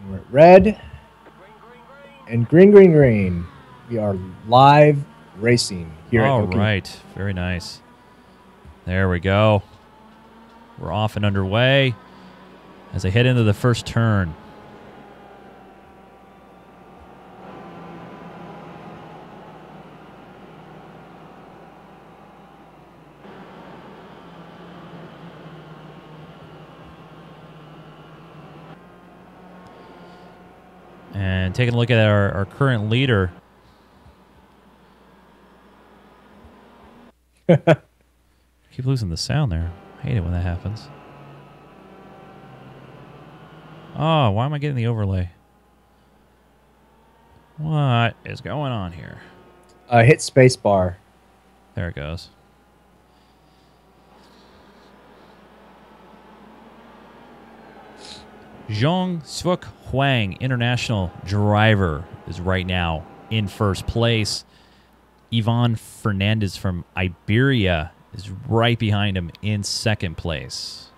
We're at red and green, green, green. We are live racing here at Okayama. All right. Very nice. There we go. We're off and underway as I head into the first turn. And taking a look at our current leader. Keep losing the sound there. I hate it when that happens. Oh, why am I getting the overlay? What is going on here? Hit space bar. There it goes. Zhong-Suk Huang, international driver, is right now in first place. Ivan Fernandez from Iberia is right behind him in second place.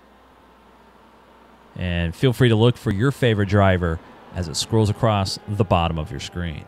And feel free to look for your favorite driver as it scrolls across the bottom of your screen.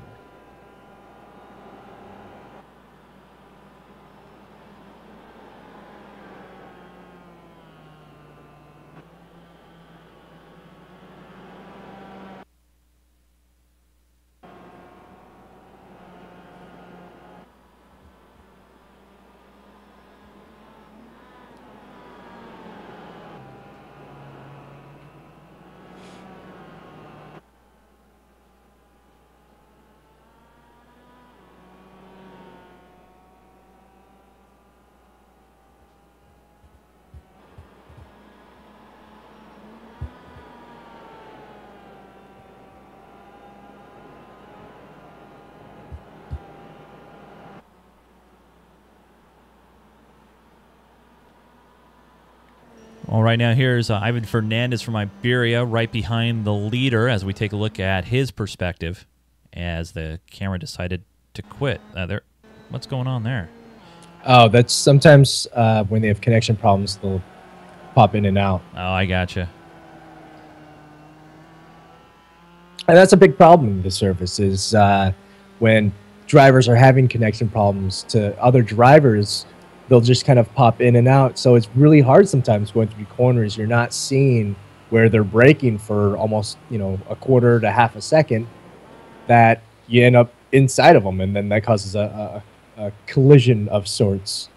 Well, right now here's Ivan Fernandez from Iberia right behind the leader as we take a look at his perspective as the camera decided to quit. What's going on there? Oh, that's sometimes when they have connection problems, they'll pop in and out. Oh, I gotcha. And that's a big problem with the service is when drivers are having connection problems to other drivers, they'll just kind of pop in and out. So it's really hard sometimes going through corners. You're not seeing where they're braking for almost, a quarter to half a second, that you end up inside of them, and then that causes a collision of sorts.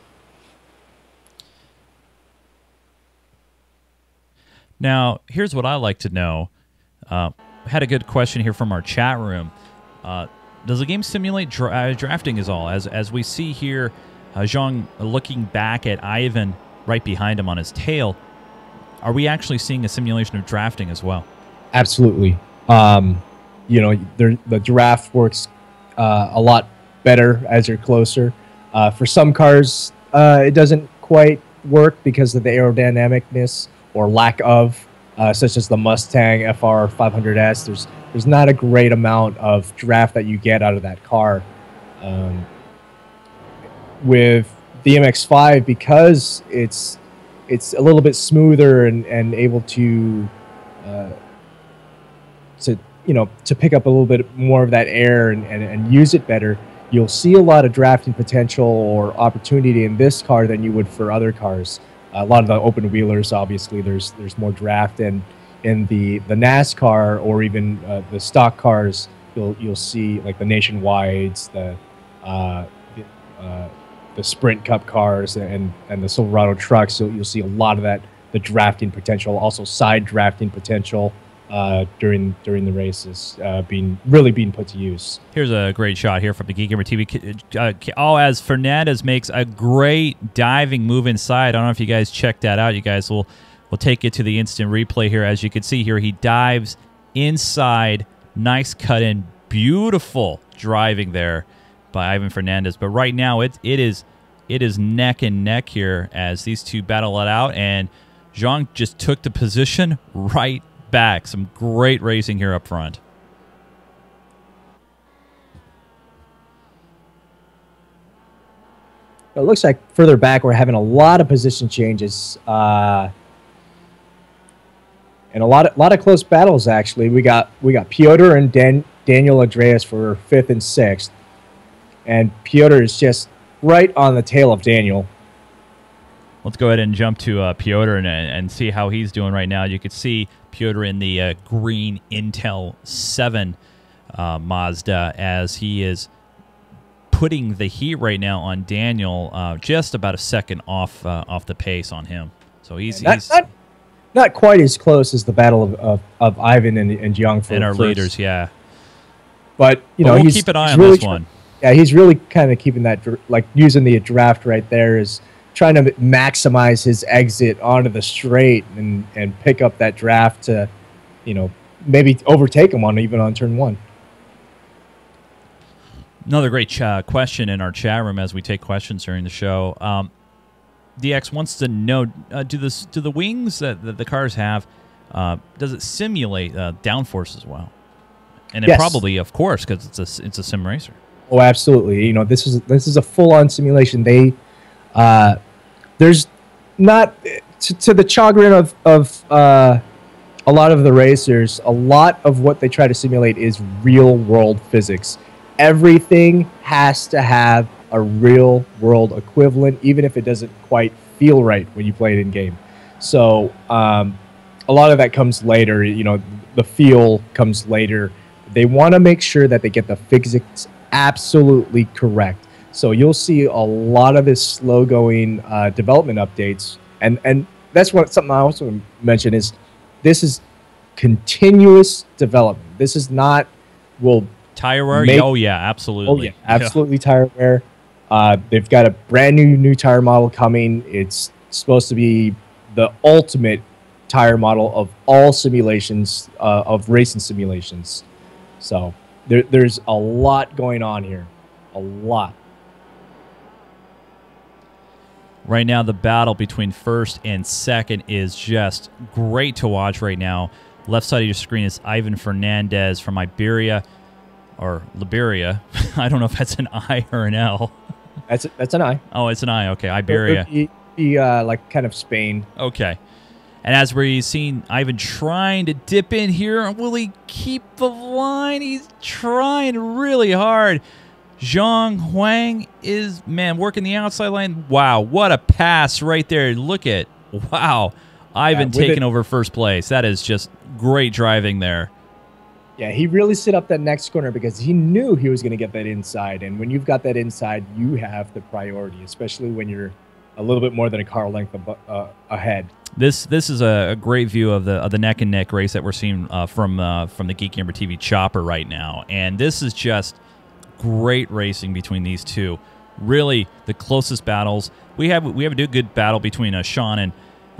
Now, here's what I like to know. Had a good question here from our chat room. Does the game simulate drafting as all? As we see here, Zhang looking back at Ivan right behind him on his tail, are we actually seeing a simulation of drafting as well? Absolutely. The draft works a lot better as you're closer. For some cars, it doesn't quite work because of the aerodynamicness or lack of, such as the Mustang FR 500S. There's not a great amount of draft that you get out of that car. With the MX-5, because it's a little bit smoother and able to pick up a little bit more of that air and use it better, you'll see a lot of drafting potential or opportunity in this car than you would for other cars. A lot of the open wheelers, obviously, there's more draft, and in the NASCAR or even the stock cars, you'll see like the Nationwides, the Sprint Cup cars and the Silverado trucks. So you'll see a lot of that, the drafting potential, also side drafting potential during the races being put to use. Here's a great shot here from the GeekGamerTV. As Fernandez makes a great diving move inside. I don't know if you guys checked that out. You guys will take it to the instant replay here. As you can see here, he dives inside. Nice cut in. Beautiful driving there by Ivan Fernandez. But right now it is neck and neck here as these two battle it out, and Zhang just took the position right back. Some great racing here up front. It looks like further back we're having a lot of position changes. and a lot of close battles actually. We got Piotr and Daniel Andreas for 5th and 6th, and Piotr is just right on the tail of Daniel. Let's go ahead and jump to Piotr and see how he's doing right now. You could see Piotr in the green Intel 7 Mazda as he is putting the heat right now on Daniel, just about a second off the pace on him. So he's not quite as close as the battle of Ivan and Jiang and our leaders, yeah. But we'll keep an eye on this one. Yeah, he's really kind of keeping that, like using the draft right there, is trying to maximize his exit onto the straight and pick up that draft to, maybe overtake him even on turn 1. Another great question in our chat room as we take questions during the show. DX wants to know: do the wings that the cars have, does it simulate downforce as well? And it yes. Probably, of course, because it's a sim racer. Oh, absolutely. This is a full-on simulation. There's not to the chagrin of a lot of the racers. A lot of what they try to simulate is real-world physics. Everything has to have a real-world equivalent, even if it doesn't quite feel right when you play it in game. So a lot of that comes later. The feel comes later. They want to make sure that they get the physics absolutely correct. So you'll see a lot of this slow-going development updates, and that's something I also mentioned is this is continuous development. This is not tire wear. Oh yeah, absolutely. Oh yeah, absolutely tire wear. They've got a brand new tire model coming. It's supposed to be the ultimate tire model of all simulations of racing simulations. So there's a lot going on here, a lot. Right now, the battle between 1st and 2nd is just great to watch right now. Left side of your screen is Ivan Fernandez from Iberia, or Liberia. I don't know if that's an I or an L. That's an I. Oh, it's an I. Okay, Iberia. Like kind of Spain. Okay. And as we've seen Ivan trying to dip in here, will he keep the line? He's trying really hard. Zhang Huang is, working the outside line. Wow, what a pass right there. Look at, wow. Ivan taking over 1st place. That is just great driving there. Yeah, he really set up that next corner because he knew he was going to get that inside. And when you've got that inside, you have the priority, especially when you're a little bit more than a car length ahead. This is a great view of the neck and neck race that we're seeing from the GeekGamerTV chopper right now, and this is just great racing between these two. Really, the closest battles we have a good battle between Sean and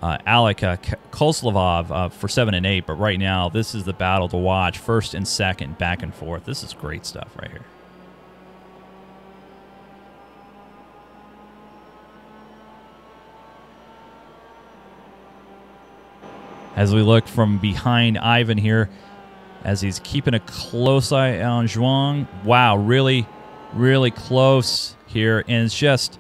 Alec Kolslavov for 7 and 8, but right now this is the battle to watch. 1st and 2nd, back and forth. This is great stuff right here. As we look from behind Ivan here, as he's keeping a close eye on Zhuang. Wow, really, really close here. And it's just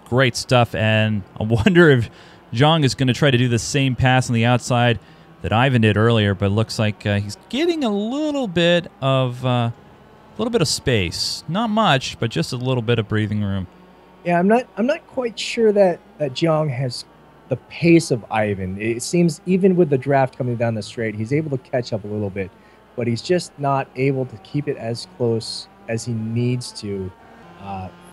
great stuff. And I wonder if Zhuang is going to try to do the same pass on the outside that Ivan did earlier, but it looks like he's getting a little bit of space. Not much, but just a little bit of breathing room. Yeah, I'm not quite sure that Zhuang has the pace of Ivan. It seems even with the draft coming down the straight, he's able to catch up a little bit, but he's just not able to keep it as close as he needs to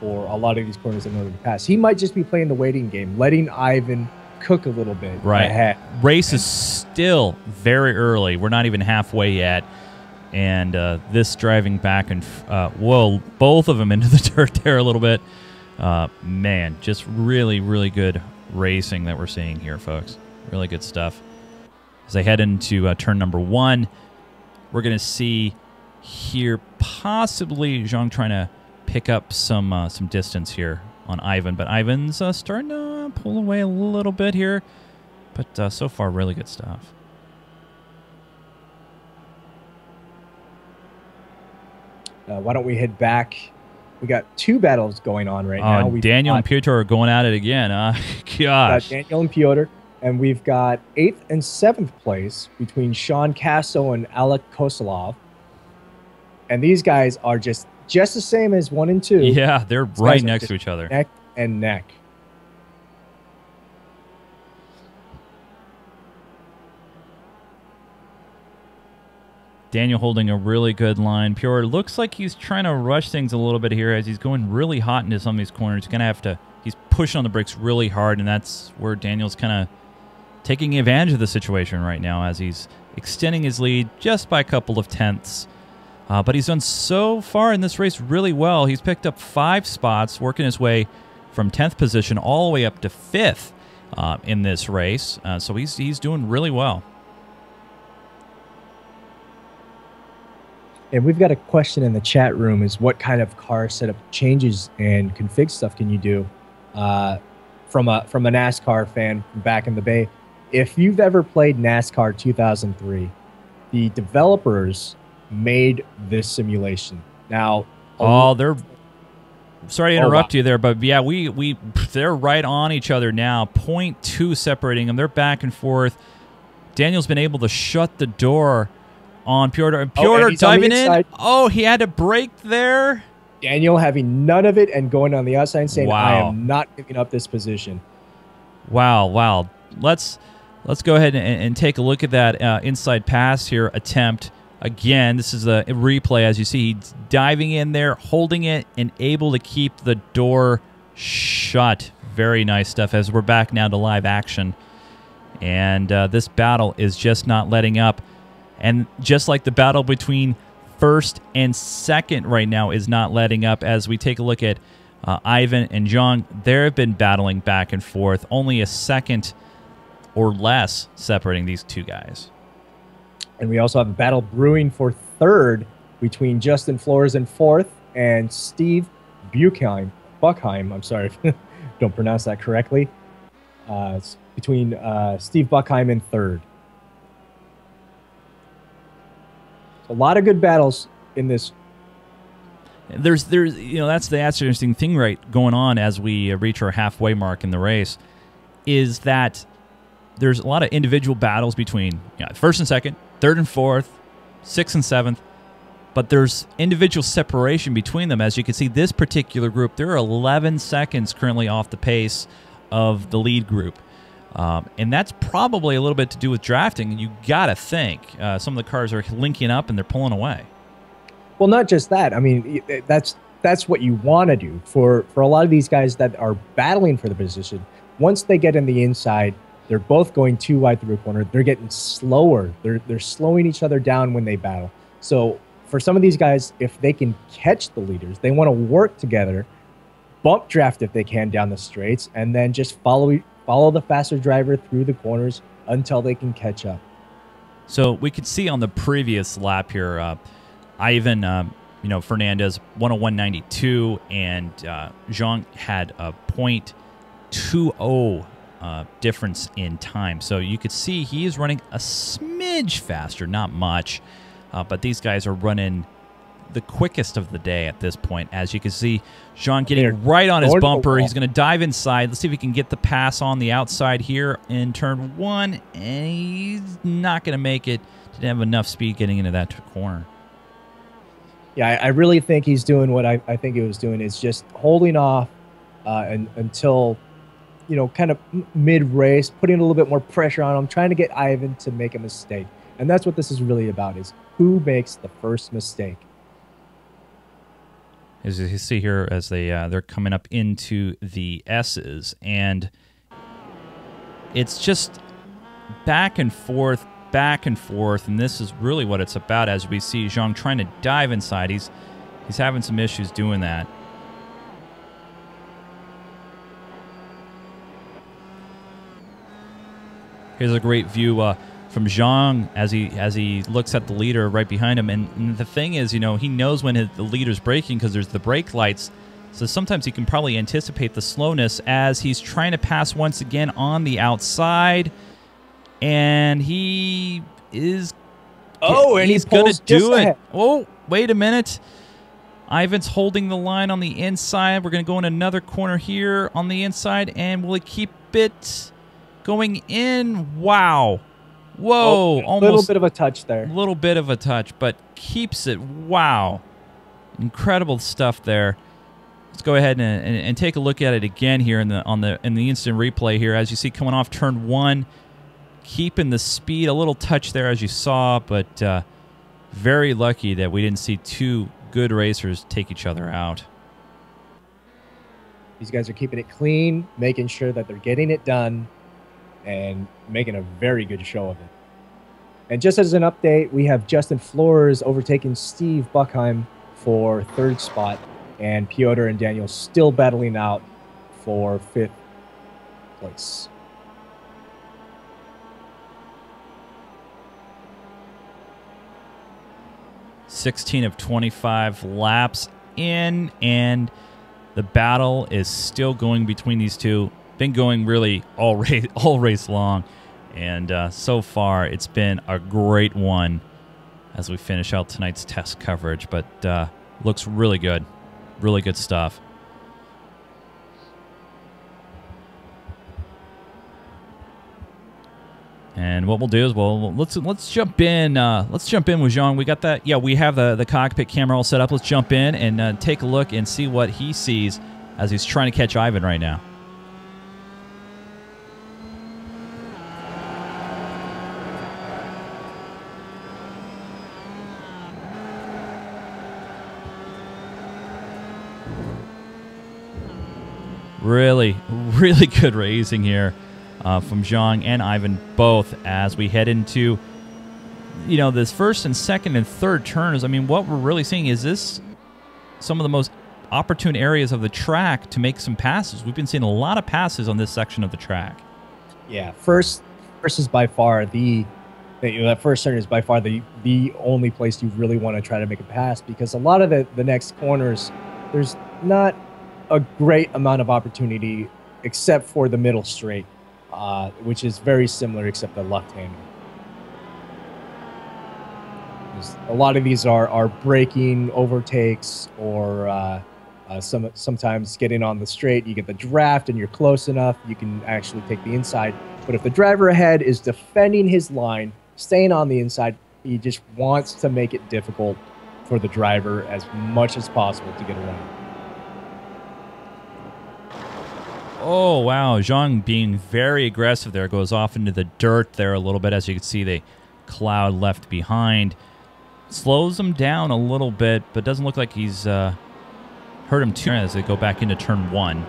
for a lot of these corners in order to pass. He might just be playing the waiting game, letting Ivan cook a little bit ahead. Race is still very early. We're not even halfway yet. And this driving back and whoa, both of them into the dirt there a little bit. Man, just really, really good racing that we're seeing here, folks. Really good stuff. As I head into turn number 1, we're going to see here possibly Zhang trying to pick up some distance here on Ivan, but Ivan's starting to pull away a little bit here. But so far, really good stuff. Why don't we head back? We got 2 battles going on right now. Daniel and Piotr are going at it again. God. Daniel and Piotr. And we've got 8th and 7th place between Sean Casso and Alec Kosolov. And these guys are just the same as 1 and 2. Yeah, they're right next to each other. Neck and neck. Daniel holding a really good line. Pure looks like he's trying to rush things a little bit here as he's going really hot into some of these corners. He's going to have to, he's pushing on the brakes really hard, and that's where Daniel's kind of taking advantage of the situation right now as he's extending his lead just by a couple of tenths. But he's done so far in this race really well. He's picked up 5 spots, working his way from 10th position all the way up to 5th in this race. So he's doing really well. And we've got a question in the chat room: is what kind of car setup changes and config stuff can you do? From a NASCAR fan from back in the Bay. If you've ever played NASCAR 2003, the developers made this simulation. Now, they're sorry to interrupt you there, but yeah, they're right on each other now. 0.2 separating them. They're back and forth. Daniel's been able to shut the door on Piotr. And Piotr diving in. Oh, he had to brake there. Daniel having none of it and going on the outside and saying, wow, I am not giving up this position. Wow. Let's go ahead and take a look at that inside pass here attempt. Again, this is a replay. As you see, he's diving in there, holding it, and able to keep the door shut. Very nice stuff as we're back now to live action. And this battle is just not letting up. And just like the battle between first and second right now is not letting up, as we take a look at Ivan and Zhang, they've been battling back and forth. Only a second or less separating these two guys. And we also have a battle brewing for third between Justin Flores in fourth and Steve Buckheim. I'm sorry if I don't pronounce that correctly. It's between Steve Buckheim in third. A lot of good battles in this. There's that's the interesting thing going on as we reach our halfway mark in the race, is that there's a lot of individual battles between first and second, third and fourth, sixth and seventh, but there's individual separation between them. As you can see, this particular group, there are 11 seconds currently off the pace of the lead group. And that's probably a little bit to do with drafting. You got to think some of the cars are linking up and they're pulling away. Well, not just that. I mean, that's what you want to do for a lot of these guys that are battling for the position. Once they get in the inside, they're both going too wide through a corner. They're getting slower. They're slowing each other down when they battle. So for some of these guys, if they can catch the leaders, they want to work together, bump draft if they can down the straights, and then just follow the faster driver through the corners until they can catch up. So we could see on the previous lap here, Ivan, Fernandez 101.92, and Zhang had a 0.20 difference in time. So you could see he is running a smidge faster, not much, but these guys are running the quickest of the day at this point. As you can see, Zhang getting right on his bumper. He's going to dive inside. Let's see if he can get the pass on the outside here in turn one, and he's not going to make it. Didn't have enough speed getting into that corner. Yeah, I really think he's doing what I think he was doing, is just holding off until, kind of mid-race, putting a little bit more pressure on him, trying to get Ivan to make a mistake. And that's what this is really about, is who makes the first mistake. As you see here, as they're coming up into the S's, and it's just back and forth, and this is really what it's about. As we see Zhang trying to dive inside, he's having some issues doing that. Here's a great view from Zhang as he looks at the leader right behind him. And the thing is, he knows when the leader's braking because there's the brake lights. So sometimes he can probably anticipate the slowness as he's trying to pass once again on the outside. And he is... he's going to do it. Oh, wait a minute. Ivan's holding the line on the inside. We're going to go in another corner here on the inside. And will he keep it? going in. Wow. Oh, Whoa. a Almost little bit of a touch there. A little bit of a touch, but keeps it. Wow. Incredible stuff there. Let's go ahead and take a look at it again here in the instant replay here. As you see, coming off turn 1, keeping the speed, a little touch there as you saw, but very lucky that we didn't see two good racers take each other out. These guys are keeping it clean, making sure that they're getting it done, and making a very good show of it. And just as an update, we have Justin Flores overtaking Steve Buckheim for 3rd spot, and Piotr and Daniel still battling out for 5th place. "16 of 25 laps in, and the battle is still going between these two. Been going really all race long, and so far it's been a great one as we finish out tonight's test coverage. But looks really good. Really good stuff. And what we'll do is let's jump in. Let's jump in with Jean. We got that. Yeah, we have the cockpit camera all set up. Let's jump in and take a look and see what he sees as he's trying to catch Ivan right now. Really, really good racing here from Zhang and Ivan both as we head into, you know, this 1st and 2nd and 3rd turns. I mean, what we're really seeing is this some of the most opportune areas of the track to make some passes. We've been seeing a lot of passes on this section of the track. Yeah, first is by far that first turn is by far the only place you really want to try to make a pass, because a lot of the next corners, there's not a great amount of opportunity except for the middle straight, which is very similar except the left-hander. A lot of these are braking overtakes, or sometimes getting on the straight. You get the draft and you're close enough, you can actually take the inside. But if the driver ahead is defending his line, staying on the inside, he just wants to make it difficult for the driver as much as possible to get around. Oh, wow. Zhang being very aggressive there. Goes off into the dirt there a little bit. As you can see, the cloud left behind. Slows him down a little bit, but doesn't look like he's hurt him too as they go back into turn 1.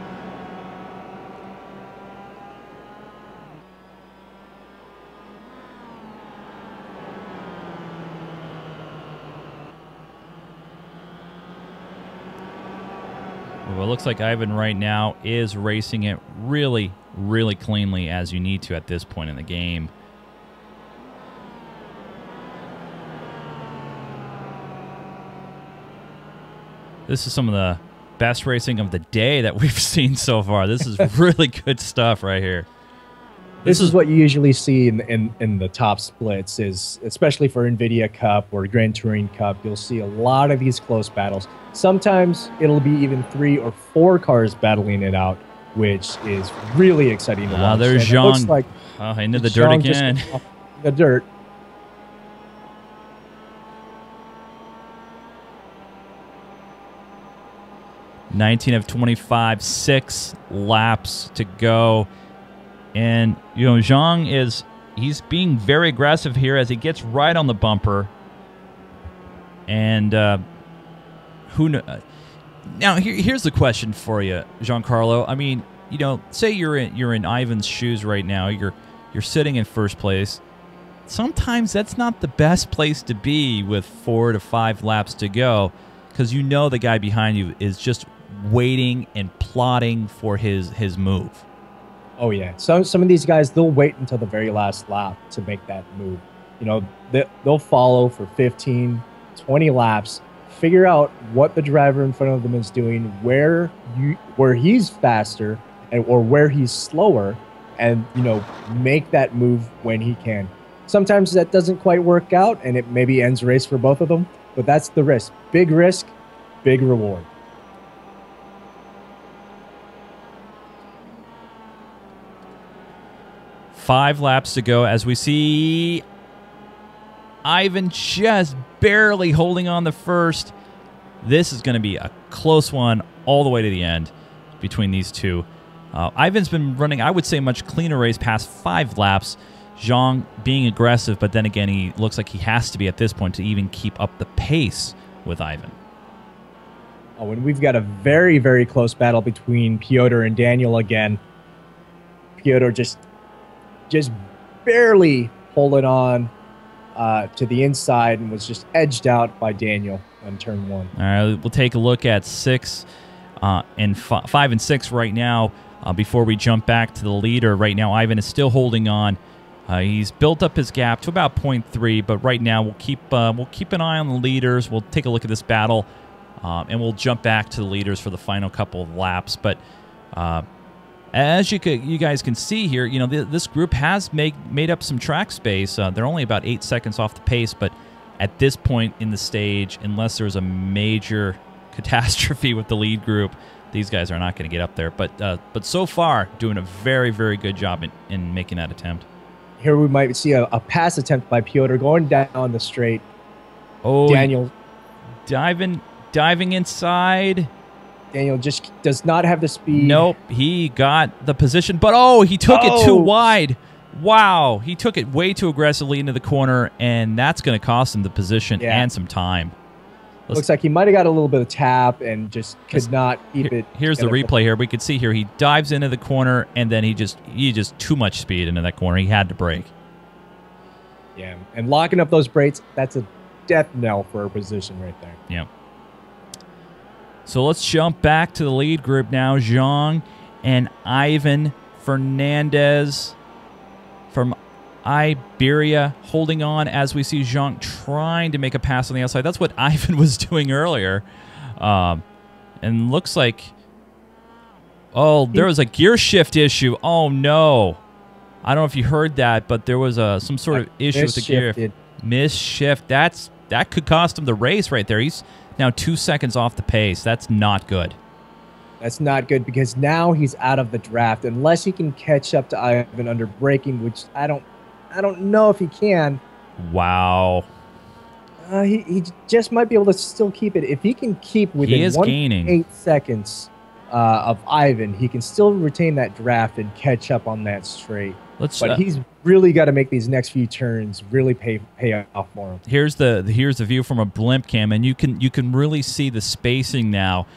Well, it looks like Ivan right now is racing it really, really cleanly, as you need to at this point in the game. This is some of the best racing of the day that we've seen so far. This is really good stuff right here. This is what you usually see in the top splits, is especially for NVIDIA Cup or Grand Touring Cup. You'll see a lot of these close battles. Sometimes it'll be even 3 or 4 cars battling it out, which is really exciting to watch. There's Jean. Looks like into the dirt again. The dirt. "19 of 25, 6 laps to go." And, you know, Zhang he's being very aggressive here as he gets right on the bumper. And now here's the question for you, Giancarlo. I mean, you know, say you're in Ivan's shoes right now. You're sitting in 1st place. Sometimes that's not the best place to be with 4 to 5 laps to go, because you know the guy behind you is just waiting and plotting for his move. Oh yeah, some of these guys, they'll wait until the very last lap to make that move. You know, they'll follow for 15, 20 laps, figure out what the driver in front of them is doing, where he's faster or where he's slower, and, you know, make that move when he can. Sometimes that doesn't quite work out, and it maybe ends race for both of them, but that's the risk. Big risk, big reward. 5 laps to go as we see Ivan just barely holding on the first. This is going to be a close one all the way to the end between these two. Ivan's been running, I would say, a much cleaner race past 5 laps. Zhang being aggressive, but then again, he looks like he has to be at this point to even keep up the pace with Ivan. Oh, and we've got a very, very close battle between Piotr and Daniel again. Piotr just barely holding on to the inside and was just edged out by Daniel on turn 1. All right, we'll take a look at 6 and 5 and 6 right now before we jump back to the leader. Right now, Ivan is still holding on. He's built up his gap to about 0.3, but right now we'll keep an eye on the leaders. We'll take a look at this battle, and we'll jump back to the leaders for the final couple of laps. But as you guys can see here, you know, this group has made up some track space. They're only about 8 seconds off the pace, but at this point in the stage, unless there's a major catastrophe with the lead group, these guys are not going to get up there. But so far, doing a very, very good job in making that attempt. Here we might see a pass attempt by Piotr going down the straight. Oh, Daniel diving inside. Daniel just does not have the speed. Nope, he got the position, but he took it too wide. Wow, he took it way too aggressively into the corner, and that's going to cost him the position and some time. Looks like he might have got a little bit of tap and just could not keep it. Here's the replay here. We could see here he dives into the corner, and then he just too much speed into that corner. He had to brake. Yeah, and locking up those brakes, that's a death knell for a position right there. Yeah. So let's jump back to the lead group now. Zhang and Ivan Fernandez from Iberia holding on as we see Zhang trying to make a pass on the outside. That's what Ivan was doing earlier. And looks like, there was a gear shift issue. Oh, no. I don't know if you heard that, but there was some sort of issue with the gear. Misshift. That could cost him the race right there. He's now 2 seconds off the pace. That's not good. That's not good because now he's out of the draft unless he can catch up to Ivan under braking, which I don't know if he can. Wow. He just might be able to still keep it. If he can keep within 1.8 seconds of Ivan, he can still retain that draft and catch up on that straight. But he's really got to make these next few turns really pay off for him. Here's the view from a blimp cam, and you can really see the spacing now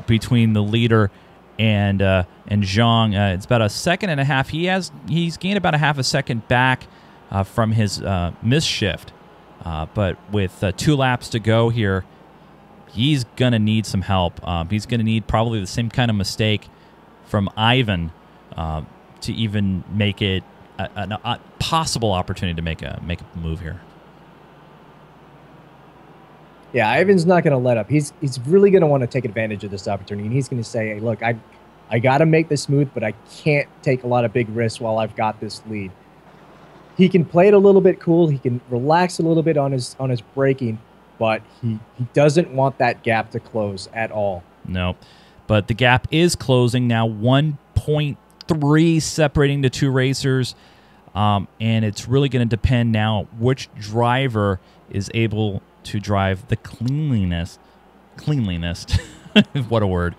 between the leader and Zhang. It's about 1.5 seconds. He's gained about 0.5 seconds back from his misshift. But with 2 laps to go here, he's going to need some help. He's going to need probably the same kind of mistake from Ivan to even make it a possible opportunity to make a move here. Yeah, Ivan's not going to let up. He's really going to want to take advantage of this opportunity, and he's going to say, hey, look, I got to make this smooth, but I can't take a lot of big risks while I've got this lead. He can play it a little bit cool. He can relax a little bit on his braking, but he doesn't want that gap to close at all. No, but the gap is closing now, 1.3 separating the 2 racers, and it's really going to depend now which driver is able to drive the cleanliness. What a word.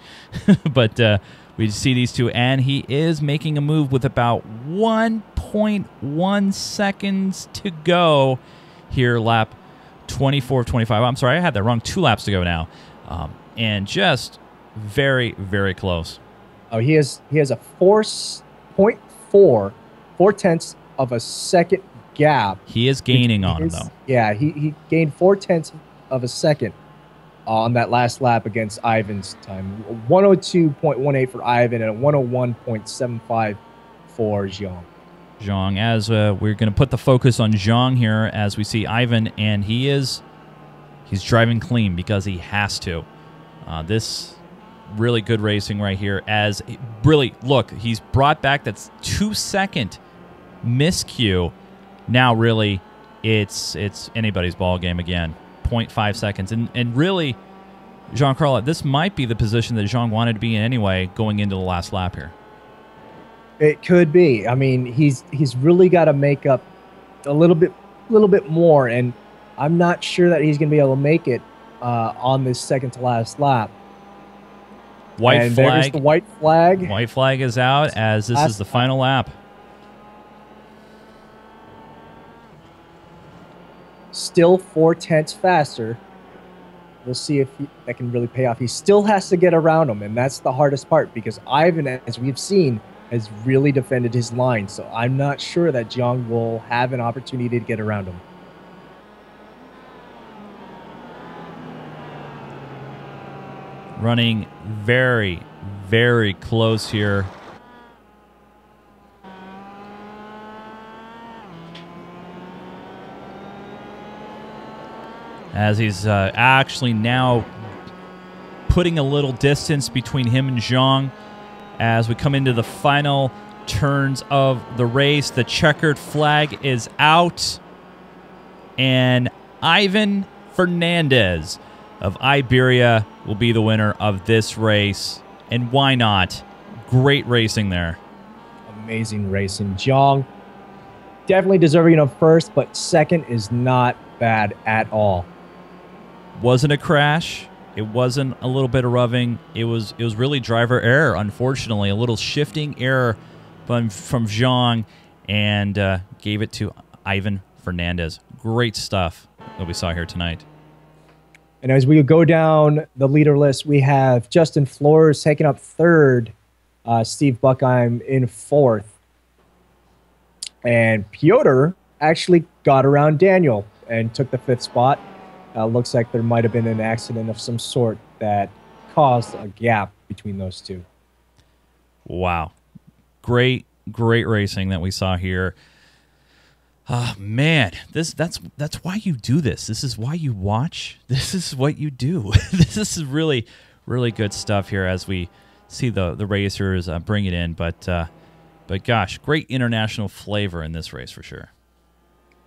But we see these two, and he is making a move with about 1.1 seconds to go here, lap 24 of 25. I'm sorry, I had that wrong. 2 laps to go now. And just very, very close. Oh, he has a 4.4 of a second gap. He is gaining on him, though. Yeah, he gained 0.4 of a second on that last lap against Ivan's time. 102.18 for Ivan and a 101.75 for Zhang. Zhang, as we're going to put the focus on Zhang here as we see Ivan, and he's driving clean because he has to. This really good racing right here. As really, look, he's brought back that's 2-second miscue. Now really, it's anybody's ball game again. 0.5 seconds, and really, Giancarlo, this might be the position that Zhang wanted to be in anyway, going into the last lap here. It could be. I mean, he's really got to make up a little bit more, and I'm not sure that he's going to be able to make it on this second to last lap. White and flag. There's the white flag. White flag is out as this is the final lap. Still 4/10 faster. We'll see if that can really pay off. He still has to get around him, and that's the hardest part because Ivan, as we've seen, has really defended his line. So I'm not sure that Jiang will have an opportunity to get around him. Running very, very close here. As he's actually now putting a little distance between him and Zhang as we come into the final turns of the race. The checkered flag is out, and Ivan Fernandez of Iberia will be the winner of this race. And why not? Great racing there. Amazing racing. Jiang definitely deserving of first, but second is not bad at all. Wasn't a crash. It wasn't a little bit of roughing. It was really driver error, unfortunately. A little shifting error from Zhang, and gave it to Ivan Fernandez. Great stuff that we saw here tonight. And as we go down the leader list, we have Justin Flores taking up third, Steve Buckheim in fourth. And Piotr actually got around Daniel and took the fifth spot. Looks like there might have been an accident of some sort that caused a gap between those two. Wow. Great racing that we saw here. Man, that's why you do this. This is why you watch. This is what you do. This is really, really good stuff here as we see the racers bring it in. But gosh, great international flavor in this race for sure.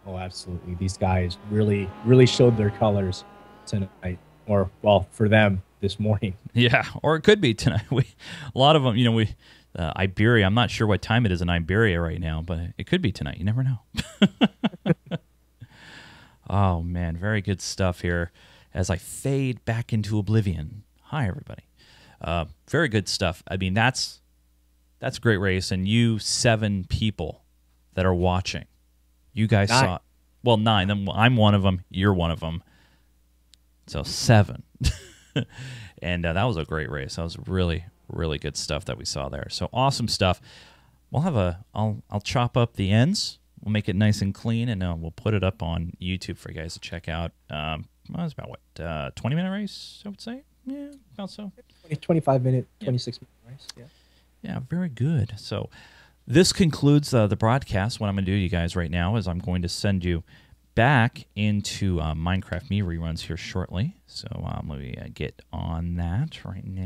Oh, absolutely. These guys really showed their colors tonight, or, well, for them this morning. Yeah, or it could be tonight. A lot of them, Iberia, I'm not sure what time it is in Iberia right now, but it could be tonight. You never know. Oh, man, very good stuff here as I fade back into oblivion. Hi, everybody. Very good stuff. I mean, that's a great race, and you 7 people that are watching, you guys 9. saw, well, 9. I'm one of them. You're one of them. So 7. And that was a great race. That was really, really good stuff that we saw there. So awesome stuff. We'll have I'll chop up the ends. We'll make it nice and clean, and we'll put it up on YouTube for you guys to check out. Well, it's about, what, 20-minute race, I would say? Yeah, about so. 25-minute, 26-minute race, yeah. Yeah, very good. So this concludes the broadcast. What I'm going to do, you guys, right now is I'm going to send you back into Minecraft Me reruns here shortly. So let me get on that right now.